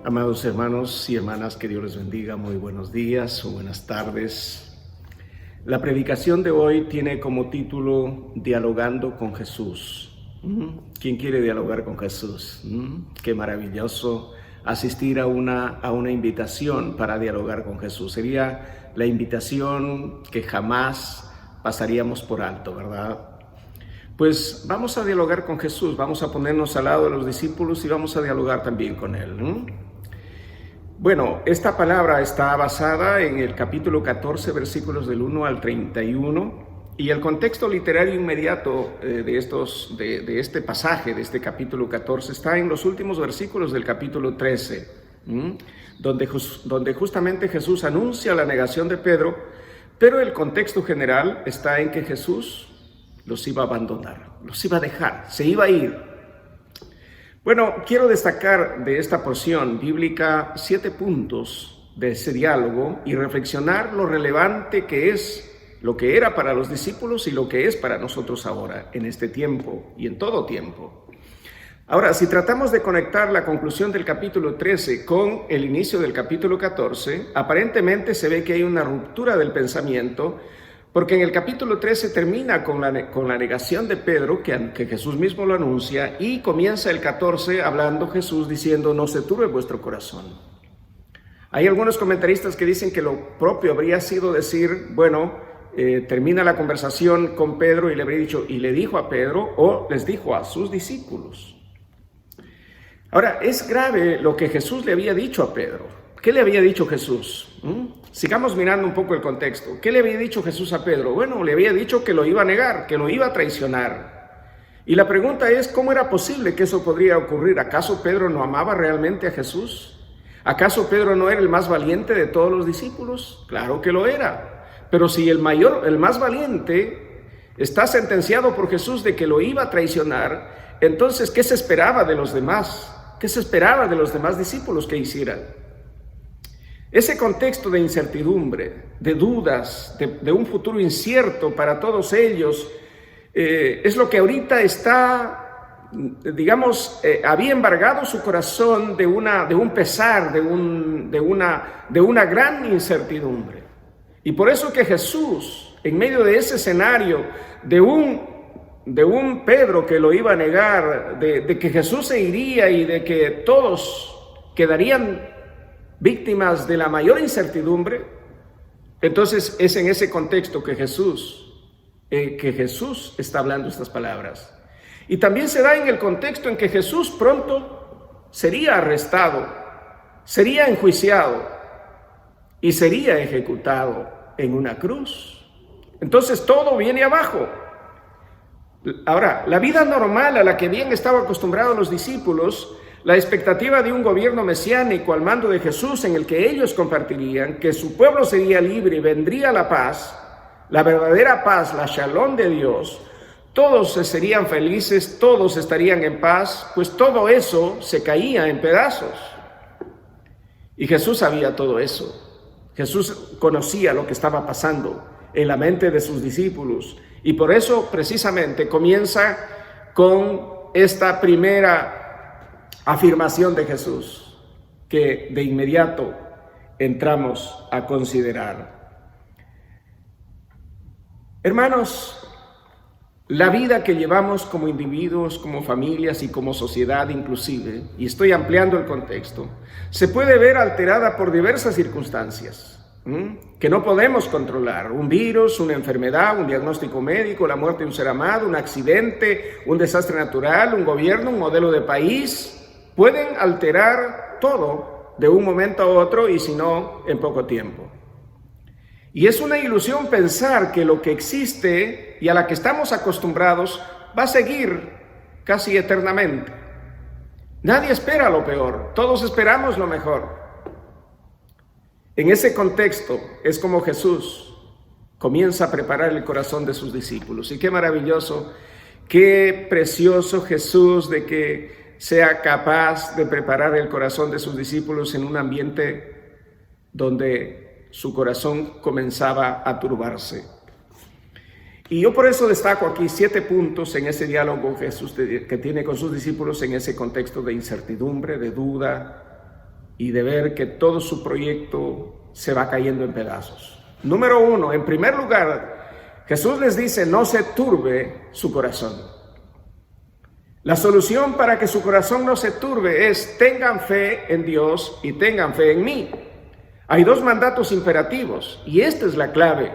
Amados hermanos y hermanas, que Dios les bendiga. Muy buenos días o buenas tardes. La predicación de hoy tiene como título Dialogando con Jesús. ¿Quién quiere dialogar con Jesús? Qué maravilloso asistir a una invitación para dialogar con Jesús. Sería la invitación que jamás pasaríamos por alto, ¿verdad? Pues vamos a dialogar con Jesús, vamos a ponernos al lado de los discípulos y vamos a dialogar también con Él. Bueno, esta palabra está basada en el capítulo 14, versículos del 1 al 31, y el contexto literario inmediato de este pasaje, de este capítulo 14, está en los últimos versículos del capítulo 13, donde justamente Jesús anuncia la negación de Pedro, pero el contexto general está en que Jesús los iba a abandonar, los iba a dejar, se iba a ir. Bueno, quiero destacar de esta porción bíblica 7 puntos de ese diálogo y reflexionar lo relevante que es, lo que era para los discípulos y lo que es para nosotros ahora, en este tiempo y en todo tiempo. Ahora, si tratamos de conectar la conclusión del capítulo 13 con el inicio del capítulo 14, aparentemente se ve que hay una ruptura del pensamiento, porque en el capítulo 13 termina con la negación de Pedro, que Jesús mismo lo anuncia, y comienza el 14 hablando Jesús diciendo: no se turbe vuestro corazón. Hay algunos comentaristas que dicen que lo propio habría sido decir, bueno, termina la conversación con Pedro y le habría dicho, y le dijo a Pedro, o les dijo a sus discípulos. Ahora, es grave lo que Jesús le había dicho a Pedro. ¿Qué le había dicho Jesús? Sigamos mirando un poco el contexto. ¿Qué le había dicho Jesús a Pedro? Bueno, le había dicho que lo iba a negar, que lo iba a traicionar. Y la pregunta es, ¿cómo era posible que eso podría ocurrir? ¿Acaso Pedro no amaba realmente a Jesús? ¿Acaso Pedro no era el más valiente de todos los discípulos? Claro que lo era. Pero si el más valiente, está sentenciado por Jesús de que lo iba a traicionar, entonces, ¿qué se esperaba de los demás? ¿Qué se esperaba de los demás discípulos que hicieran? Ese contexto de incertidumbre, de dudas, de un futuro incierto para todos ellos, es lo que ahorita está, había embargado su corazón de un pesar, de una gran incertidumbre. Y por eso que Jesús, en medio de ese escenario, de un Pedro que lo iba a negar, de que Jesús se iría y de que todos quedarían víctimas de la mayor incertidumbre, entonces es en ese contexto que Jesús está hablando estas palabras. Y también se da en el contexto en que Jesús pronto sería arrestado, sería enjuiciado y sería ejecutado en una cruz. Entonces todo viene abajo. Ahora, la vida normal a la que bien estaban acostumbrados los discípulos, la expectativa de un gobierno mesiánico al mando de Jesús en el que ellos compartirían, que su pueblo sería libre y vendría la paz, la verdadera paz, la shalom de Dios, todos serían felices, todos estarían en paz, pues todo eso se caía en pedazos. Y Jesús sabía todo eso. Jesús conocía lo que estaba pasando en la mente de sus discípulos y por eso precisamente comienza con esta primera afirmación de Jesús, que de inmediato entramos a considerar. Hermanos, la vida que llevamos como individuos, como familias y como sociedad inclusive, y estoy ampliando el contexto, se puede ver alterada por diversas circunstancias que no podemos controlar. Un virus, una enfermedad, un diagnóstico médico, la muerte de un ser amado, un accidente, un desastre natural, un gobierno, un modelo de país, pueden alterar todo de un momento a otro y si no, en poco tiempo. Y es una ilusión pensar que lo que existe y a la que estamos acostumbrados va a seguir casi eternamente. Nadie espera lo peor, todos esperamos lo mejor. En ese contexto es como Jesús comienza a preparar el corazón de sus discípulos. Y qué maravilloso, qué precioso Jesús de que sea capaz de preparar el corazón de sus discípulos en un ambiente donde su corazón comenzaba a turbarse. Y yo por eso destaco aquí 7 puntos en ese diálogo que Jesús que tiene con sus discípulos en ese contexto de incertidumbre, de duda, y de ver que todo su proyecto se va cayendo en pedazos. Número uno, en primer lugar, Jesús les dice, no se turbe su corazón. La solución para que su corazón no se turbe es tengan fe en Dios y tengan fe en mí. Hay dos mandatos imperativos y esta es la clave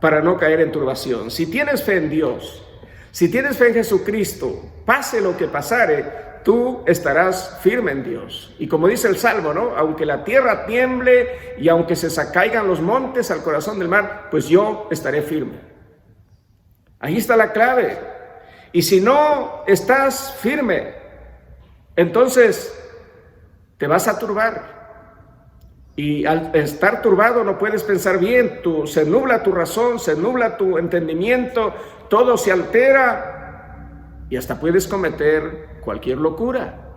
para no caer en turbación. Si tienes fe en Dios, si tienes fe en Jesucristo, pase lo que pasare, tú estarás firme en Dios. Y como dice el Salmo, ¿no? Aunque la tierra tiemble y aunque se caigan los montes al corazón del mar, pues yo estaré firme. Ahí está la clave. Y si no estás firme, entonces te vas a turbar. Y al estar turbado no puedes pensar bien, se nubla tu razón, se nubla tu entendimiento, todo se altera y hasta puedes cometer cualquier locura.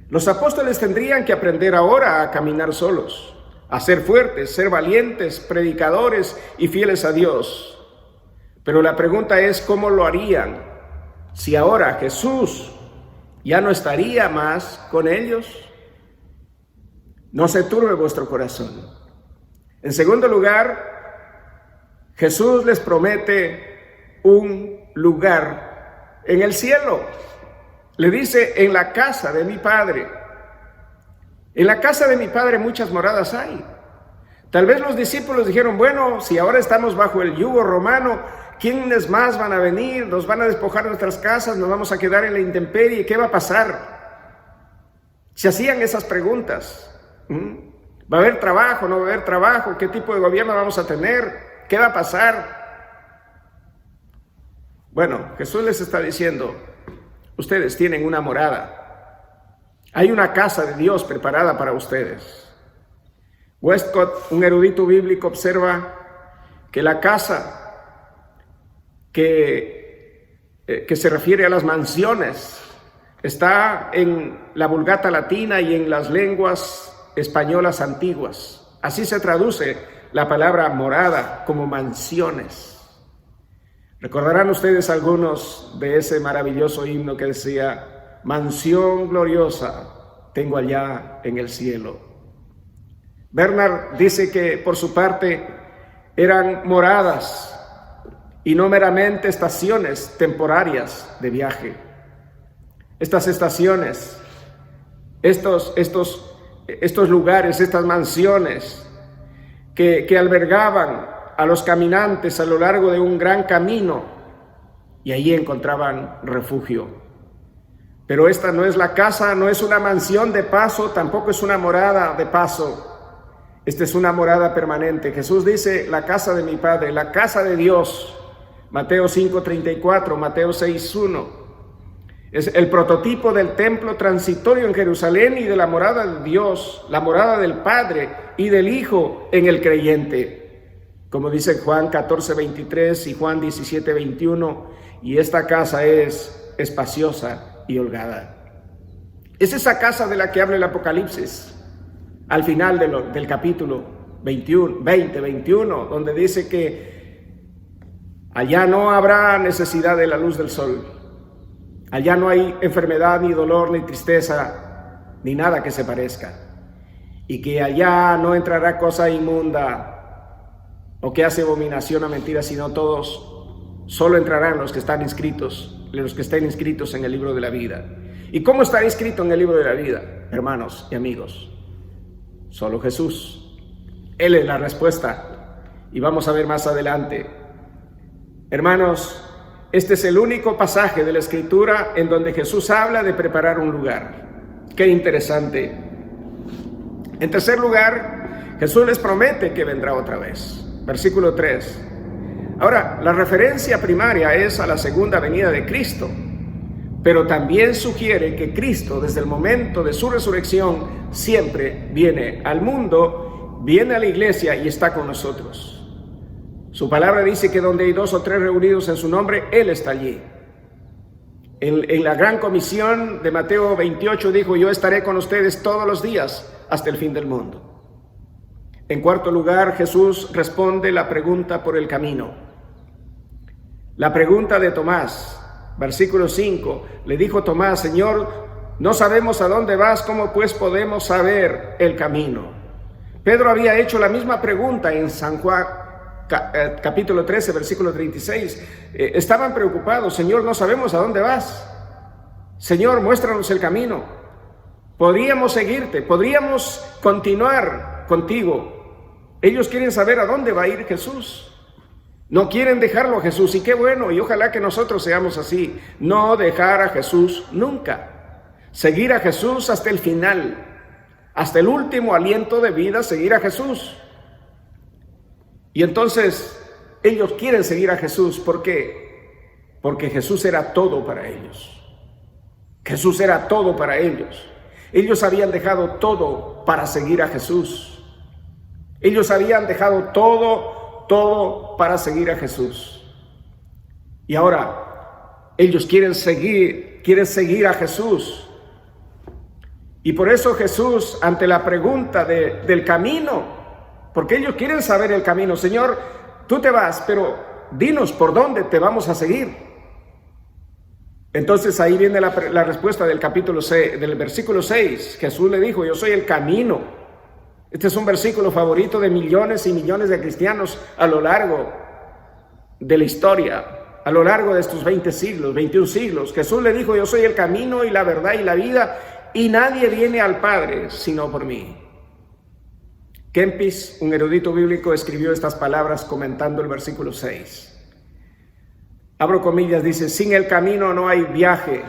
Los apóstoles tendrían que aprender ahora a caminar solos, a ser fuertes, ser valientes, predicadores y fieles a Dios. Pero la pregunta es, ¿cómo lo harían si ahora Jesús ya no estaría más con ellos? No se turbe vuestro corazón. En segundo lugar, Jesús les promete un lugar en el cielo. Le dice, en la casa de mi Padre. En la casa de mi Padre muchas moradas hay. Tal vez los discípulos dijeron, bueno, si ahora estamos bajo el yugo romano, ¿quiénes más van a venir? Nos van a despojar nuestras casas, nos vamos a quedar en la intemperie, ¿qué va a pasar? Se hacían esas preguntas. ¿Va a haber trabajo? ¿No va a haber trabajo? ¿Qué tipo de gobierno vamos a tener? ¿Qué va a pasar? Bueno, Jesús les está diciendo, ustedes tienen una morada. Hay una casa de Dios preparada para ustedes. Westcott, un erudito bíblico, observa que la casa que se refiere a las mansiones está en la Vulgata latina y en las lenguas españolas antiguas. Así se traduce la palabra morada, como mansiones. Recordarán ustedes algunos de ese maravilloso himno que decía, mansión gloriosa tengo allá en el cielo. Bernard dice que por su parte eran moradas y no meramente estaciones temporarias de viaje. Estas estaciones, estos lugares, estas mansiones que albergaban a los caminantes a lo largo de un gran camino y allí encontraban refugio. Pero esta no es la casa, no es una mansión de paso, tampoco es una morada de paso. Esta es una morada permanente. Jesús dice, la casa de mi Padre, la casa de Dios. Mateo 5:34, Mateo 6:1. Es el prototipo del templo transitorio en Jerusalén y de la morada de Dios, la morada del Padre y del Hijo en el creyente. Como dice Juan 14:23 y Juan 17:21, y esta casa es espaciosa y holgada. Es esa casa de la que habla el Apocalipsis. Al final del capítulo 21, donde dice que allá no habrá necesidad de la luz del sol, allá no hay enfermedad, ni dolor, ni tristeza, ni nada que se parezca, y que allá no entrará cosa inmunda o que hace abominación a mentira, sino todos, solo entrarán los que están inscritos, los que estén inscritos en el libro de la vida. ¿Y cómo estar inscrito en el libro de la vida, hermanos y amigos? Solo Jesús. Él es la respuesta. Y vamos a ver más adelante. Hermanos, este es el único pasaje de la Escritura en donde Jesús habla de preparar un lugar. Qué interesante. En tercer lugar, Jesús les promete que vendrá otra vez. Versículo 3. Ahora, la referencia primaria es a la segunda venida de Cristo, pero también sugiere que Cristo, desde el momento de su resurrección, siempre viene al mundo, viene a la iglesia y está con nosotros. Su palabra dice que donde hay 2 o 3 reunidos en su nombre, Él está allí. En la gran comisión de Mateo 28 dijo, yo estaré con ustedes todos los días hasta el fin del mundo. En cuarto lugar, Jesús responde la pregunta por el camino. La pregunta de Tomás. Versículo 5, le dijo Tomás, Señor, no sabemos a dónde vas, ¿cómo pues podemos saber el camino? Pedro había hecho la misma pregunta en San Juan capítulo 13, versículo 36. Estaban preocupados: Señor, no sabemos a dónde vas. Señor, muéstranos el camino. Podríamos seguirte, podríamos continuar contigo. Ellos quieren saber a dónde va a ir Jesús. No quieren dejarlo a Jesús, y qué bueno, y ojalá que nosotros seamos así. No dejar a Jesús nunca. Seguir a Jesús hasta el final, hasta el último aliento de vida, seguir a Jesús. Y entonces ellos quieren seguir a Jesús. ¿Por qué? Porque Jesús era todo para ellos. Jesús era todo para ellos. Ellos habían dejado todo para seguir a Jesús. Ellos habían dejado todo para seguir a Jesús. Y ahora ellos quieren seguir a Jesús. Y por eso Jesús, ante la pregunta del camino, porque ellos quieren saber el camino: Señor, tú te vas, pero dinos por dónde te vamos a seguir. Entonces ahí viene la respuesta del capítulo 6, del versículo 6. Jesús le dijo: yo soy el camino. Este es un versículo favorito de millones y millones de cristianos a lo largo de la historia, a lo largo de estos 20 siglos, 21 siglos. Jesús le dijo: yo soy el camino y la verdad y la vida, y nadie viene al Padre sino por mí. Kempis, un erudito bíblico, escribió estas palabras comentando el versículo 6. Abro comillas, dice: sin el camino no hay viaje,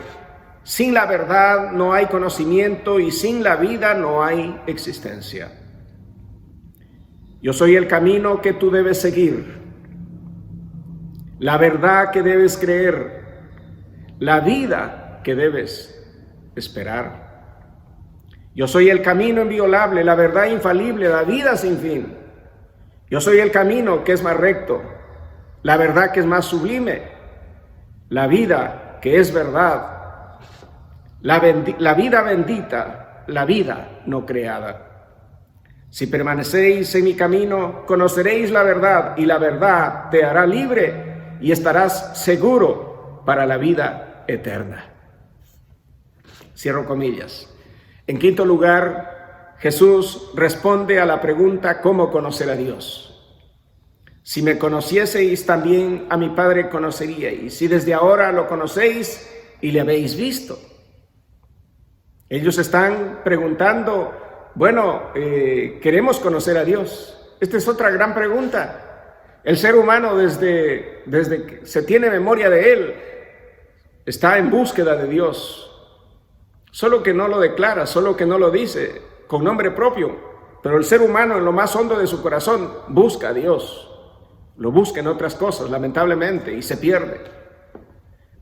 sin la verdad no hay conocimiento, y sin la vida no hay existencia. Yo soy el camino que tú debes seguir, la verdad que debes creer, la vida que debes esperar. Yo soy el camino inviolable, la verdad infalible, la vida sin fin. Yo soy el camino que es más recto, la verdad que es más sublime, la vida que es verdad, la vida bendita, la vida no creada. Si permanecéis en mi camino, conoceréis la verdad, y la verdad te hará libre y estarás seguro para la vida eterna. Cierro comillas. En quinto lugar, Jesús responde a la pregunta: ¿cómo conocer a Dios? Si me conocieseis, también a mi Padre conoceríais, si desde ahora lo conocéis y le habéis visto. Ellos están preguntando: bueno, queremos conocer a Dios. Esta es otra gran pregunta. El ser humano, desde que se tiene memoria de él, está en búsqueda de Dios. Solo que no lo declara, solo que no lo dice con nombre propio. Pero el ser humano, en lo más hondo de su corazón, busca a Dios. Lo busca en otras cosas, lamentablemente, y se pierde.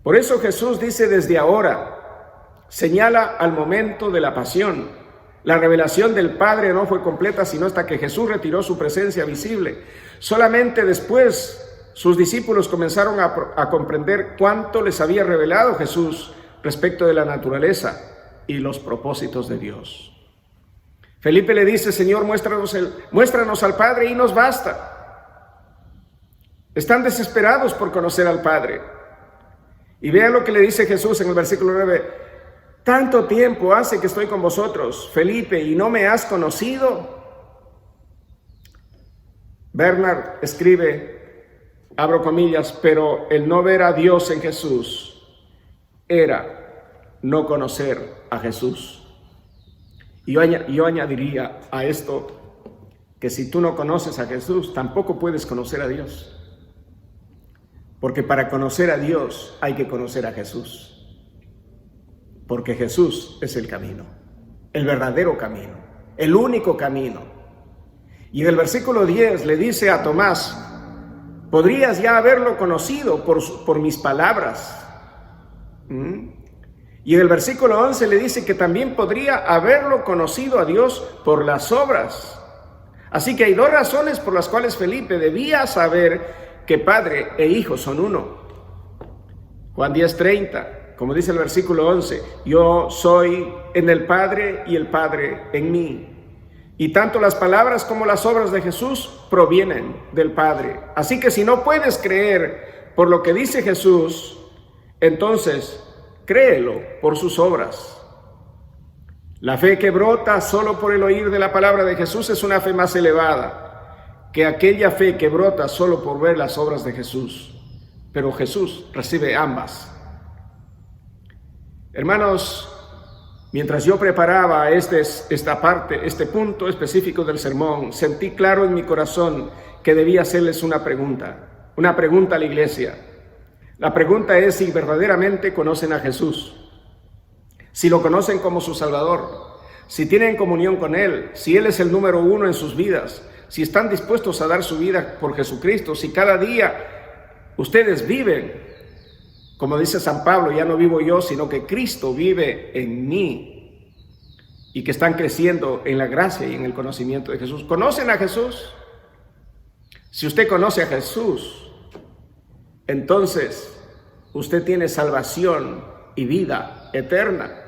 Por eso Jesús dice: desde ahora, señala al momento de la pasión. La revelación del Padre no fue completa sino hasta que Jesús retiró su presencia visible. Solamente después sus discípulos comenzaron a comprender cuánto les había revelado Jesús respecto de la naturaleza y los propósitos de Dios. Felipe le dice: Señor, muéstranos al Padre y nos basta. Están desesperados por conocer al Padre. Y vean lo que le dice Jesús en el versículo 9. Tanto tiempo hace que estoy con vosotros, Felipe, y no me has conocido. Bernard escribe, abro comillas, pero el no ver a Dios en Jesús era no conocer a Jesús. Y yo añadiría a esto que si tú no conoces a Jesús, tampoco puedes conocer a Dios. Porque para conocer a Dios hay que conocer a Jesús. Porque Jesús es el camino, el verdadero camino, el único camino. Y en el versículo 10 le dice a Tomás: podrías ya haberlo conocido por mis palabras. Y en el versículo 11 le dice que también podría haberlo conocido a Dios por las obras. Así que hay dos razones por las cuales Felipe debía saber que Padre e Hijo son uno. Juan 10:30. Como dice el versículo 11, yo soy en el Padre y el Padre en mí. Y tanto las palabras como las obras de Jesús provienen del Padre. Así que si no puedes creer por lo que dice Jesús, entonces créelo por sus obras. La fe que brota solo por el oír de la palabra de Jesús es una fe más elevada que aquella fe que brota solo por ver las obras de Jesús. Pero Jesús recibe ambas. Hermanos, mientras yo preparaba esta parte, este punto específico del sermón, sentí claro en mi corazón que debía hacerles una pregunta a la iglesia. La pregunta es si verdaderamente conocen a Jesús, si lo conocen como su Salvador, si tienen comunión con Él, si Él es el número uno en sus vidas, si están dispuestos a dar su vida por Jesucristo, si cada día ustedes viven, como dice San Pablo, ya no vivo yo, sino que Cristo vive en mí, y que están creciendo en la gracia y en el conocimiento de Jesús. ¿Conocen a Jesús? Si usted conoce a Jesús, entonces usted tiene salvación y vida eterna.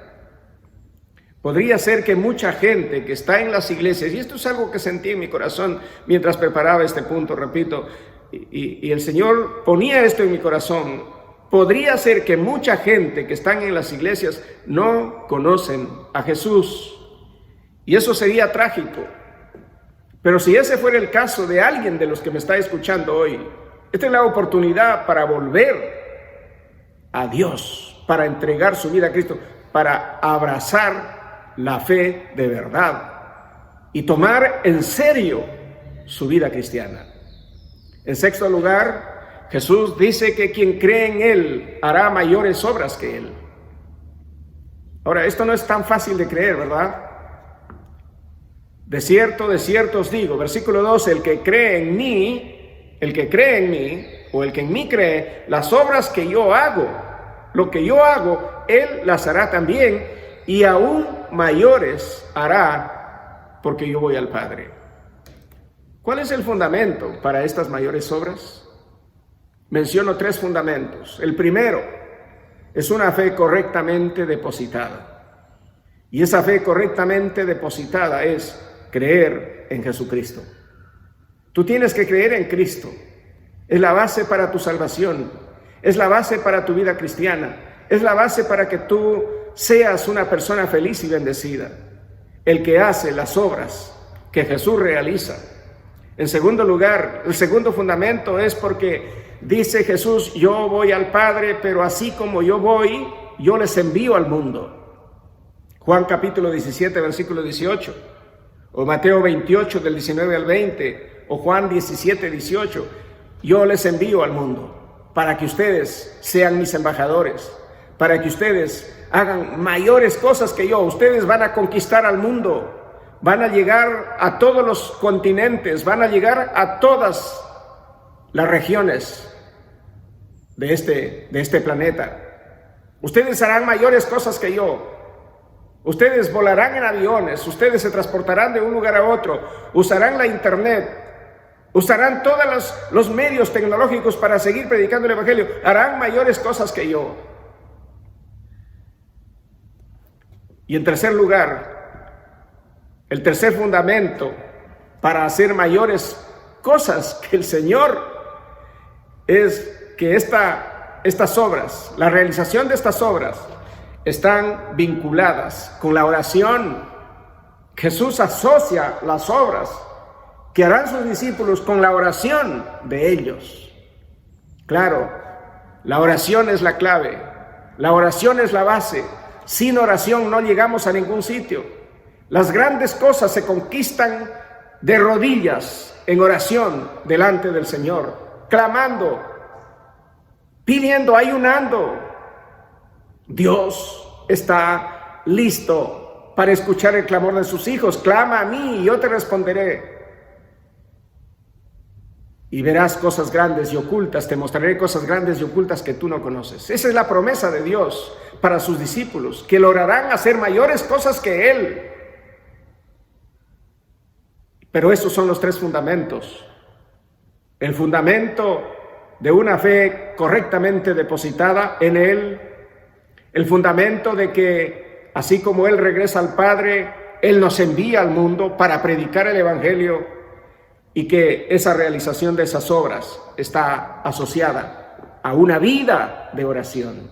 Podría ser que mucha gente que está en las iglesias, y esto es algo que sentí en mi corazón mientras preparaba este punto, repito, y el Señor ponía esto en mi corazón, podría ser que mucha gente que están en las iglesias no conocen a Jesús, y eso sería trágico. Pero si ese fuera el caso de alguien de los que me está escuchando hoy, esta es la oportunidad para volver a Dios, para entregar su vida a Cristo, para abrazar la fe de verdad y tomar en serio su vida cristiana. En sexto lugar, Jesús dice que quien cree en Él hará mayores obras que Él. Ahora, esto no es tan fácil de creer, ¿verdad? De cierto os digo, versículo 12, el que cree en mí, o el que en mí cree, las obras que yo hago, lo que yo hago, Él las hará también, y aún mayores hará, porque yo voy al Padre. ¿Cuál es el fundamento para estas mayores obras? Menciono 3 fundamentos. El primero es una fe correctamente depositada. Y esa fe correctamente depositada es creer en Jesucristo. Tú tienes que creer en Cristo. Es la base para tu salvación. Es la base para tu vida cristiana. Es la base para que tú seas una persona feliz y bendecida. El que hace las obras que Jesús realiza. En segundo lugar, el segundo fundamento es porque dice Jesús, yo voy al Padre, pero así como yo voy, yo les envío al mundo. Juan capítulo 17, versículo 18, o Mateo 28, del 19 al 20, o Juan 17, 18, yo les envío al mundo para que ustedes sean mis embajadores, para que ustedes hagan mayores cosas que yo. Ustedes van a conquistar al mundo, van a llegar a todos los continentes, van a llegar a todas las regiones de este planeta. Ustedes harán mayores cosas que yo. Ustedes volarán en aviones, ustedes se transportarán de un lugar a otro, usarán la internet, usarán todos los medios tecnológicos para seguir predicando el evangelio, harán mayores cosas que yo. Y en tercer lugar, el tercer fundamento para hacer mayores cosas que el Señor es que estas obras, la realización de estas obras, están vinculadas con la oración. Jesús asocia las obras que harán sus discípulos con la oración de ellos. Claro, la oración es la clave, la oración es la base. Sin oración no llegamos a ningún sitio. Las grandes cosas se conquistan de rodillas en oración delante del Señor, clamando, pidiendo, ayunando. Dios está listo para escuchar el clamor de sus hijos. Clama a mí y yo te responderé. Y verás cosas grandes y ocultas, te mostraré cosas grandes y ocultas que tú no conoces. Esa es la promesa de Dios para sus discípulos, que lograrán hacer mayores cosas que Él. Pero esos son los 3 fundamentos. El fundamento de una fe correctamente depositada en Él, el fundamento de que así como Él regresa al Padre, Él nos envía al mundo para predicar el evangelio, y que esa realización de esas obras está asociada a una vida de oración.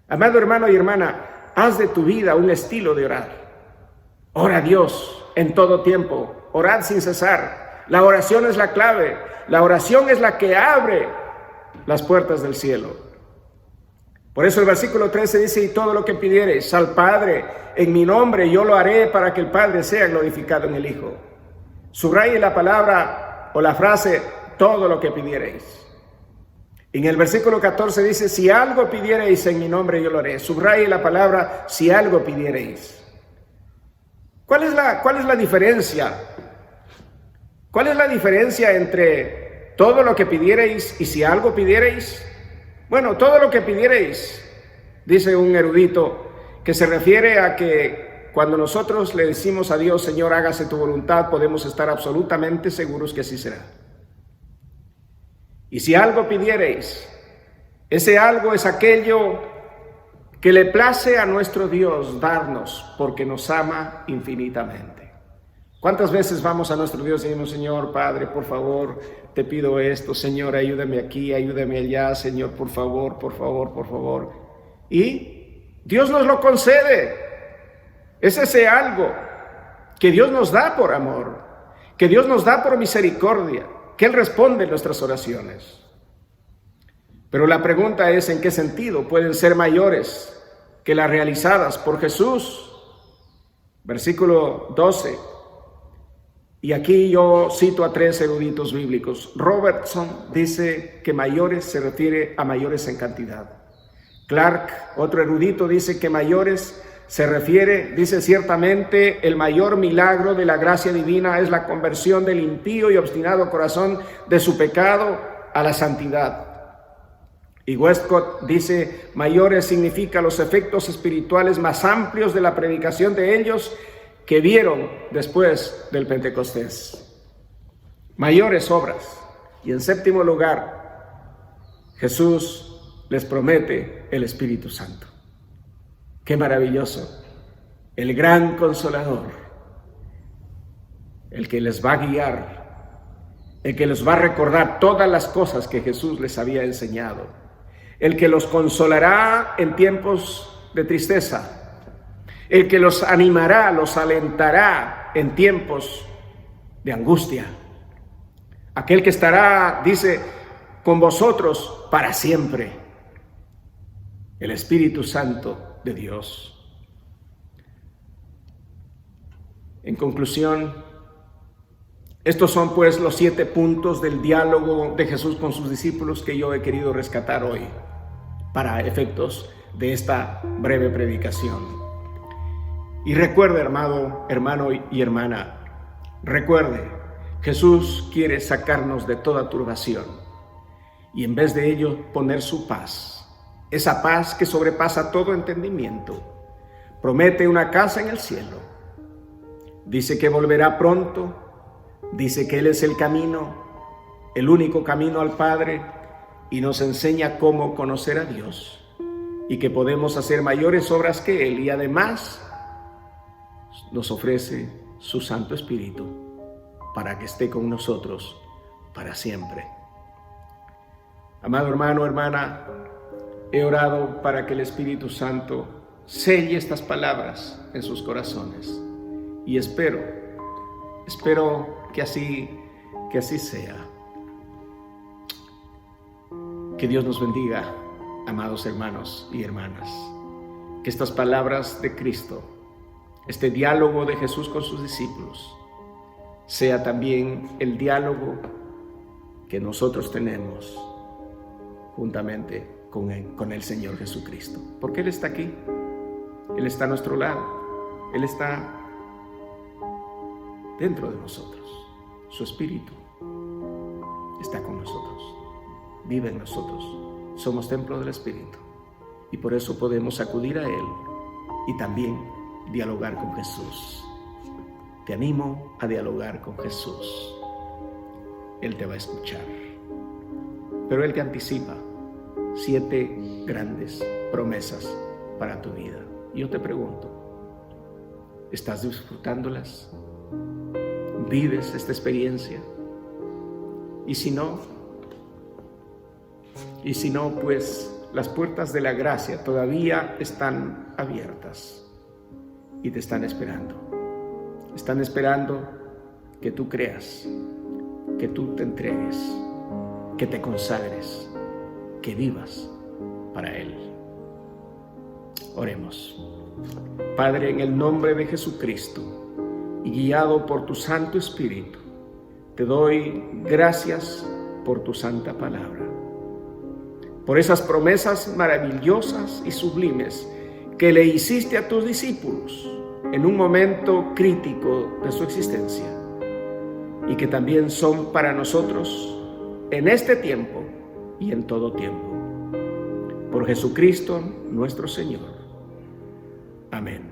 Amado hermano y hermana, haz de tu vida un estilo de orar. Ora a Dios en todo tiempo, orad sin cesar. La oración es la clave, la oración es la que abre las puertas del cielo. Por eso el versículo 13 dice: y todo lo que pidiereis al Padre en mi nombre, yo lo haré para que el Padre sea glorificado en el Hijo. Subraye la palabra o la frase, todo lo que pidiereis. En el versículo 14 dice: si algo pidiereis en mi nombre, yo lo haré. Subraye la palabra, si algo pidiereis. ¿Cuál es la diferencia? ¿Cuál es la diferencia entre todo lo que pidiereis y si algo pidiereis? Bueno, todo lo que pidiereis, dice un erudito, que se refiere a que cuando nosotros le decimos a Dios: Señor, hágase tu voluntad, podemos estar absolutamente seguros que así será. Y si algo pidiereis, ese algo es aquello que le place a nuestro Dios darnos, porque nos ama infinitamente. ¿Cuántas veces vamos a nuestro Dios y decimos: Señor, Padre, por favor, te pido esto, Señor, ayúdame aquí, ayúdame allá, Señor, por favor, por favor, por favor? Y Dios nos lo concede. Es ese algo que Dios nos da por amor, que Dios nos da por misericordia, que Él responde nuestras oraciones. Pero la pregunta es: ¿en qué sentido pueden ser mayores que las realizadas por Jesús? Versículo 12. Y aquí yo cito a 3 eruditos bíblicos. Robertson dice que mayores se refiere a mayores en cantidad. Clark, otro erudito, dice que mayores se refiere, dice: ciertamente el mayor milagro de la gracia divina es la conversión del impío y obstinado corazón de su pecado a la santidad. Y Westcott dice: mayores significa los efectos espirituales más amplios de la predicación de ellos que vieron después del Pentecostés. Mayores obras. Y en séptimo lugar, Jesús les promete el Espíritu Santo. ¡Qué maravilloso! El gran Consolador, el que les va a guiar, el que les va a recordar todas las cosas que Jesús les había enseñado, el que los consolará en tiempos de tristeza, el que los animará, los alentará en tiempos de angustia, aquel que estará, dice, con vosotros para siempre, el Espíritu Santo de Dios. En conclusión, estos son pues los 7 puntos del diálogo de Jesús con sus discípulos que yo he querido rescatar hoy para efectos de esta breve predicación. Y recuerde, hermano y hermana, recuerde, Jesús quiere sacarnos de toda turbación y en vez de ello poner su paz, esa paz que sobrepasa todo entendimiento. Promete una casa en el cielo, dice que volverá pronto, dice que Él es el camino, el único camino al Padre, y nos enseña cómo conocer a Dios y que podemos hacer mayores obras que Él, y además nos ofrece su Santo Espíritu para que esté con nosotros para siempre. Amado hermano, hermana, he orado para que el Espíritu Santo selle estas palabras en sus corazones y espero que así sea. Que Dios nos bendiga, amados hermanos y hermanas. Que estas palabras de Cristo, este diálogo de Jesús con sus discípulos, sea también el diálogo que nosotros tenemos juntamente con el Señor Jesucristo. Porque Él está aquí, Él está a nuestro lado, Él está dentro de nosotros. Su Espíritu está con nosotros, vive en nosotros. Somos templo del Espíritu y por eso podemos acudir a Él y también dialogar con Jesús. Te animo a dialogar con Jesús. Él te va a escuchar, pero Él te anticipa 7 grandes promesas para tu vida. Yo te pregunto, ¿estás disfrutándolas? ¿Vives esta experiencia? Y si no, pues las puertas de la gracia todavía están abiertas y te están esperando. Están esperando que tú creas, que tú te entregues, que te consagres, que vivas para Él. Oremos. Padre, en el nombre de Jesucristo y guiado por tu Santo Espíritu, te doy gracias por tu santa palabra, por esas promesas maravillosas y sublimes que le hiciste a tus discípulos en un momento crítico de su existencia y que también son para nosotros en este tiempo y en todo tiempo. Por Jesucristo nuestro Señor. Amén.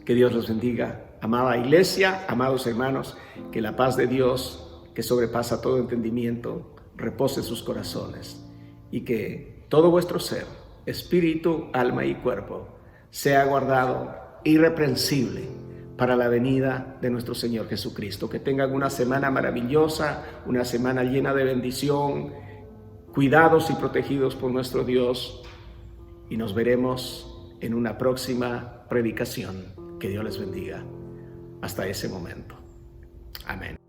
Que Dios los bendiga, amada iglesia, amados hermanos, que la paz de Dios, que sobrepasa todo entendimiento, repose en sus corazones y que todo vuestro ser, espíritu, alma y cuerpo, sea guardado irreprensible para la venida de nuestro Señor Jesucristo. Que tengan una semana maravillosa, una semana llena de bendición, cuidados y protegidos por nuestro Dios, y nos veremos en una próxima predicación. Que Dios les bendiga. Hasta ese momento. Amén.